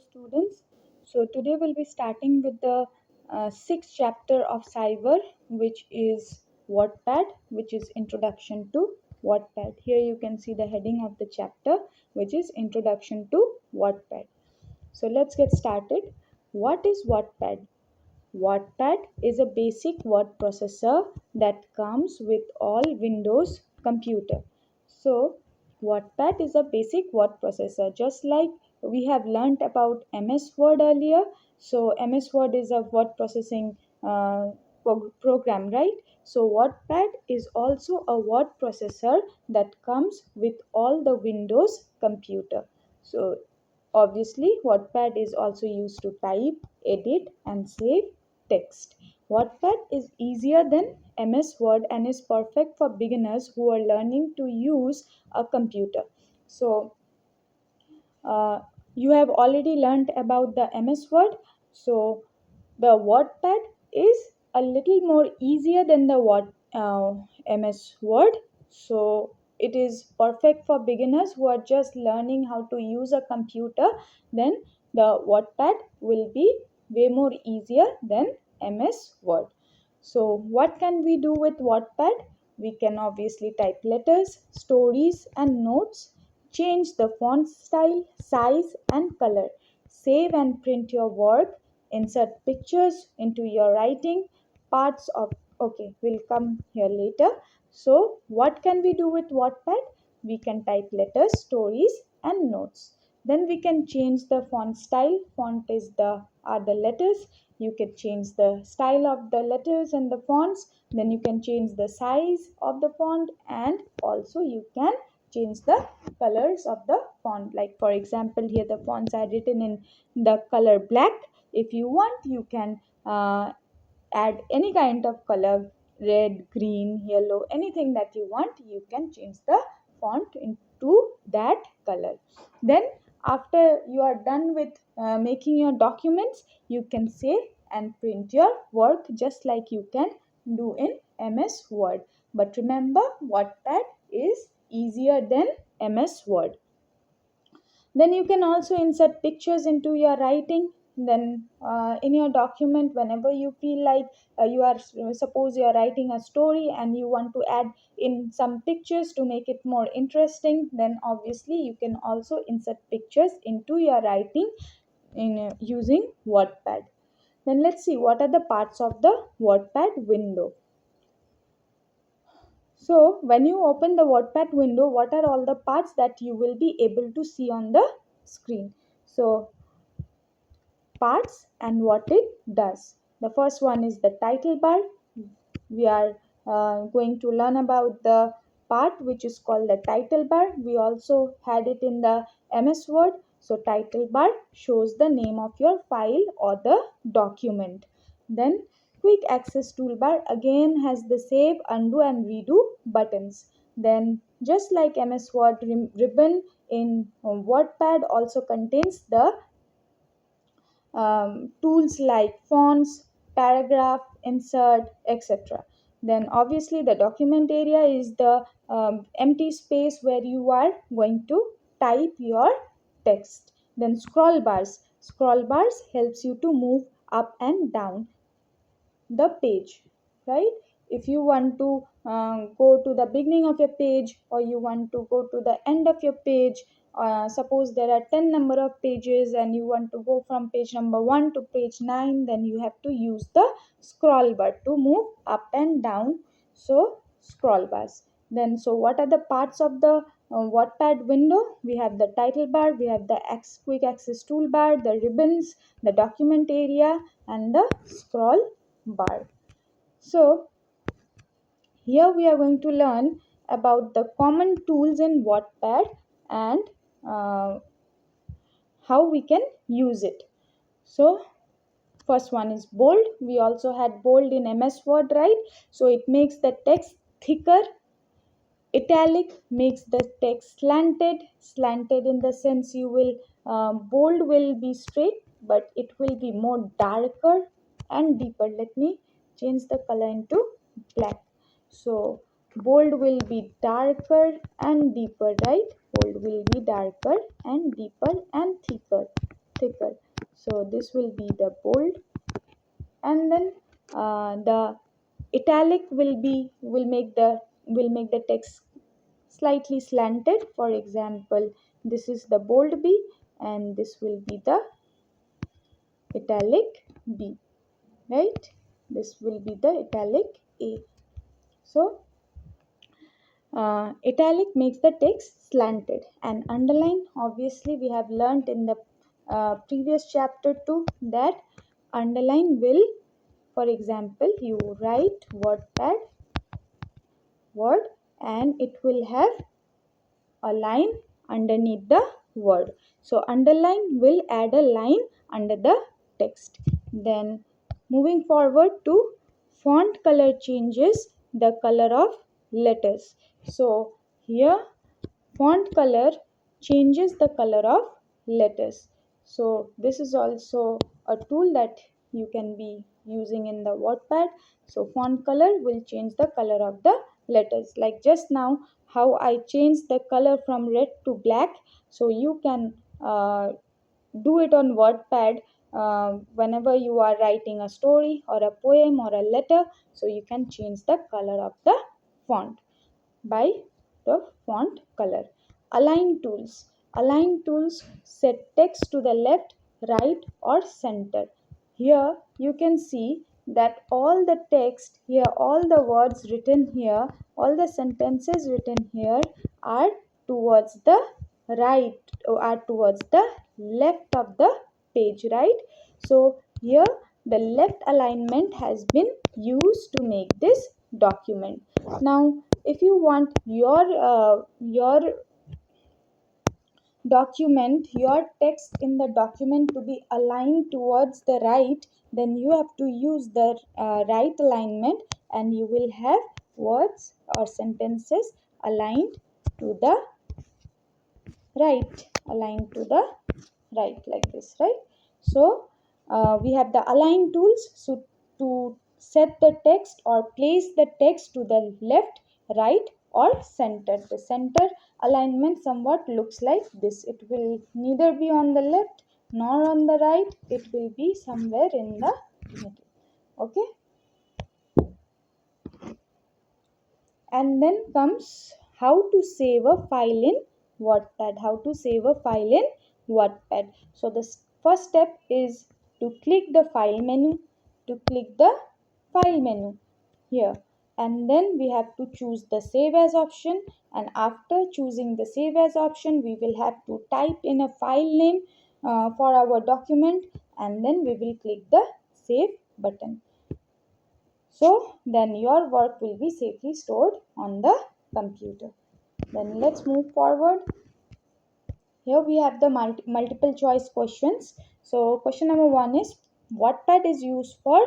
Students. So today we'll be starting with the sixth chapter of Cyber, which is Wattpad, which is Introduction to Wattpad. Here you can see the heading of the chapter, which is Introduction to Wattpad. So let's get started. What is Wattpad? Wattpad is a basic word processor that comes with all Windows computer. So Wattpad is a basic word processor, just like we have learnt about MS Word earlier. So MS Word is a word processing program, right? So Wattpad is also a word processor that comes with all the Windows computer. So obviously, Wattpad is also used to type, edit, and save text. Wattpad is easier than MS Word and is perfect for beginners who are learning to use a computer. So, you have already learned about the MS Word. So, the Wattpad is a little more easier than the MS Word. So, it is perfect for beginners who are just learning how to use a computer. Then the Wattpad will be way more easier than MS Word. So, what can we do with Wattpad? We can obviously type letters, stories, and notes, change the font style, size, and color, save and print your work, insert pictures into your writing, parts of. Okay, we'll come here later. So, what can we do with Wattpad? We can type letters, stories, and notes. Then we can change the font style. Font is are the letters. You can change the style of the letters and the fonts. Then you can change the size of the font, and also you can change the colors of the font. Like for example, here the fonts are written in the color black. If you want, you can add any kind of color, red, green, yellow, anything that you want. You can change the font into that color. Then after you are done with making your documents, you can save and print your work just like you can do in MS Word. But remember, Wattpad is easier than MS Word. Then you can also insert pictures into your writing. Then in your document, whenever you feel like you are, suppose you are writing a story and you want to add in some pictures to make it more interesting, then obviously you can also insert pictures into your writing in using Wattpad. Then let's see what are the parts of the Wattpad window. So when you open the Wattpad window, what are all the parts that you will be able to see on the screen? So parts and what it does. The first one is the title bar. We are going to learn about the part which is called the title bar. We also had it in the MS Word. So title bar shows the name of your file or the document. Then quick access toolbar again has the save, undo and redo buttons. Then just like MS Word, ribbon in Wattpad also contains the tools like fonts, paragraph, insert, etc. Then obviously the document area is the empty space where you are going to type your text. Then scroll bars. Scroll bars helps you to move up and down the page, right? If you want to go to the beginning of your page or you want to go to the end of your page, suppose there are 10 number of pages and you want to go from page number 1 to page 9, then you have to use the scroll bar to move up and down. So scroll bars. Then so what are the parts of the Wattpad window? We have the title bar, we have the quick access toolbar, the ribbons, the document area, and the scroll bar. So here we are going to learn about the common tools in Wattpad and how we can use it. So first one is bold. We also had bold in MS Word, right? So it makes the text thicker. Italic makes the text slanted. Slanted in the sense you will bold will be straight, but it will be more darker and deeper. Let me change the color into black. So bold will be darker and deeper, right? Bold will be darker and deeper and thicker. So this will be the bold, and then the italic will make the text slightly slanted. For example, this is the bold B and this will be the italic B, right? This will be the italic A. So italic makes the text slanted, and underline, obviously we have learnt in the previous chapter too that underline will, for example, you write word and it will have a line underneath the word. So underline will add a line under the text. Then moving forward to font color changes the color of letters. So here font color changes the color of letters. So this is also a tool that you can be using in the WordPad. So font color will change the color of the letters. Like just now how I changed the color from red to black. So you can do it on WordPad whenever you are writing a story or a poem or a letter. So you can change the color of the font by the font color. Align tools. Align tools set text to the left, right or center. Here you can see that all the text here, all the words written here, all the sentences written here are towards the right, are towards the left of the page, right? So here the left alignment has been used to make this document. Now if you want your document, your text in the document to be aligned towards the right, then you have to use the right alignment, and you will have words or sentences aligned to the right, aligned to the right like this, right? So we have the align tools. So to set the text or place the text to the left, right or center. The center alignment somewhat looks like this. It will neither be on the left nor on the right. It will be somewhere in the middle. Okay. And then comes how to save a file in WordPad. How to save a file in WordPad. So the first step is to click the file menu, here, and then we have to choose the save as option, and after choosing the save as option we will have to type in a file name for our document, and then we will click the save button. So then your work will be safely stored on the computer. Then let's move forward. Here we have the multiple choice questions. So question number 1 is, Wattpad is used for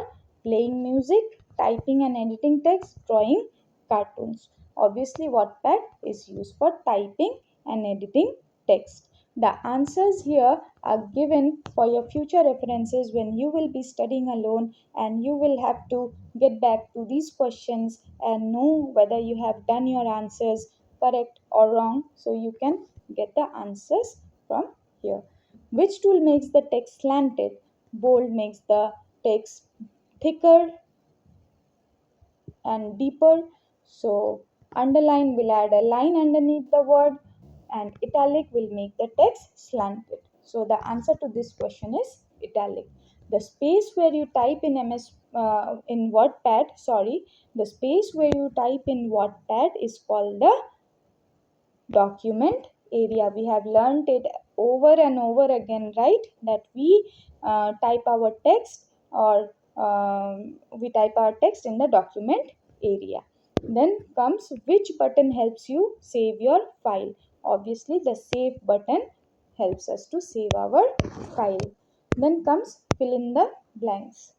playing music, typing and editing text, drawing cartoons. Obviously Wattpad is used for typing and editing text. The answers here are given for your future references when you will be studying alone, and you will have to get back to these questions and know whether you have done your answers correct or wrong, so you can get the answers from here. Which tool makes the text slanted? Bold makes the text thicker and deeper. So underline will add a line underneath the word, and italic will make the text slanted. So the answer to this question is italic. The space where you type in in WordPad, the space where you type in WordPad is called the document area. We have learned it over and over again, right? That we type our text, or we type our text in the document area. Then comes, which button helps you save your file? Obviously the save button helps us to save our file. Then comes fill in the blanks.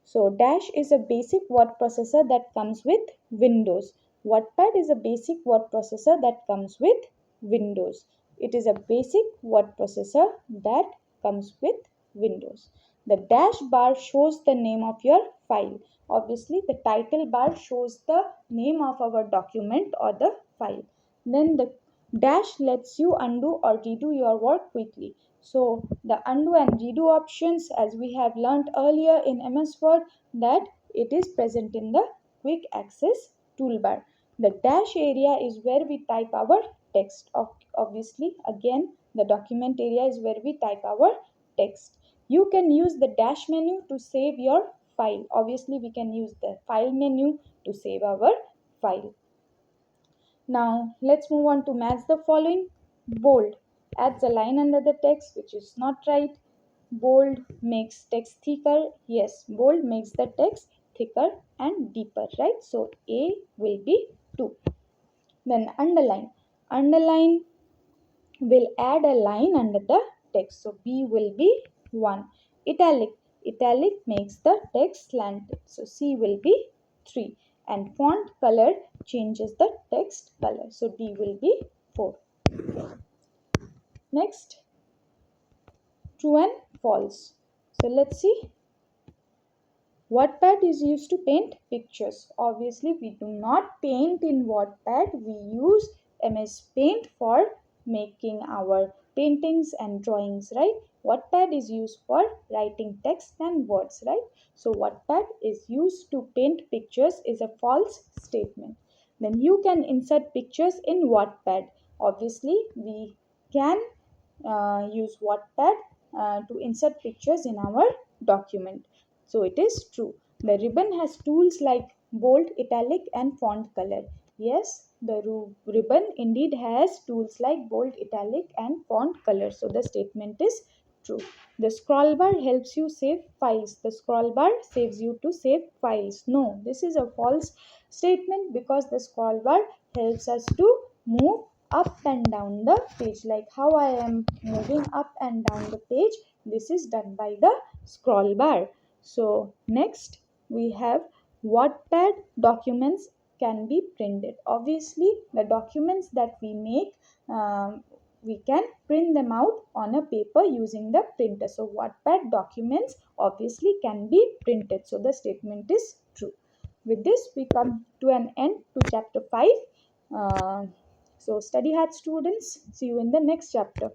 So Dash is a basic word processor that comes with Windows. Wattpad is a basic word processor that comes with Windows. It is a basic word processor that comes with Windows. The dash bar shows the name of your file. Obviously, the title bar shows the name of our document or the file. Then the dash lets you undo or redo your work quickly. So the undo and redo options, as we have learnt earlier in MS Word, that it is present in the quick access toolbar. The dash area is where we type our text. Obviously, again, the document area is where we type our text. You can use the dash menu to save your file. Obviously, we can use the file menu to save our file. Now, let's move on to match the following. Bold adds a line under the text, which is not right. Bold makes text thicker. Yes, bold makes the text thicker and deeper, right? So, A will be 2. Then underline. Underline will add a line under the text. So B will be 1. Italic. Italic makes the text slanted. So C will be 3. And font color changes the text color. So D will be 4. Next, true and false. So let's see. Wattpad is used to paint pictures. Obviously, we do not paint in Wattpad. We use MS Paint for making our paintings and drawings, right? Wattpad is used for writing text and words, right? So, Wattpad is used to paint pictures is a false statement. Then you can insert pictures in Wattpad. Obviously, we can use Wattpad to insert pictures in our document. So it is true. The ribbon has tools like bold, italic and font color. Yes, the ribbon indeed has tools like bold, italic and font color. So the statement is true. The scroll bar helps you save files. The scroll bar saves you to save files. No, this is a false statement because the scroll bar helps us to move up and down the page. Like how I am moving up and down the page, this is done by the scroll bar. So next we have Wattpad documents can be printed. Obviously, the documents that we make, we can print them out on a paper using the printer. So Wattpad documents obviously can be printed. So the statement is true. With this, we come to an end to chapter 5. So study hard, students. See you in the next chapter.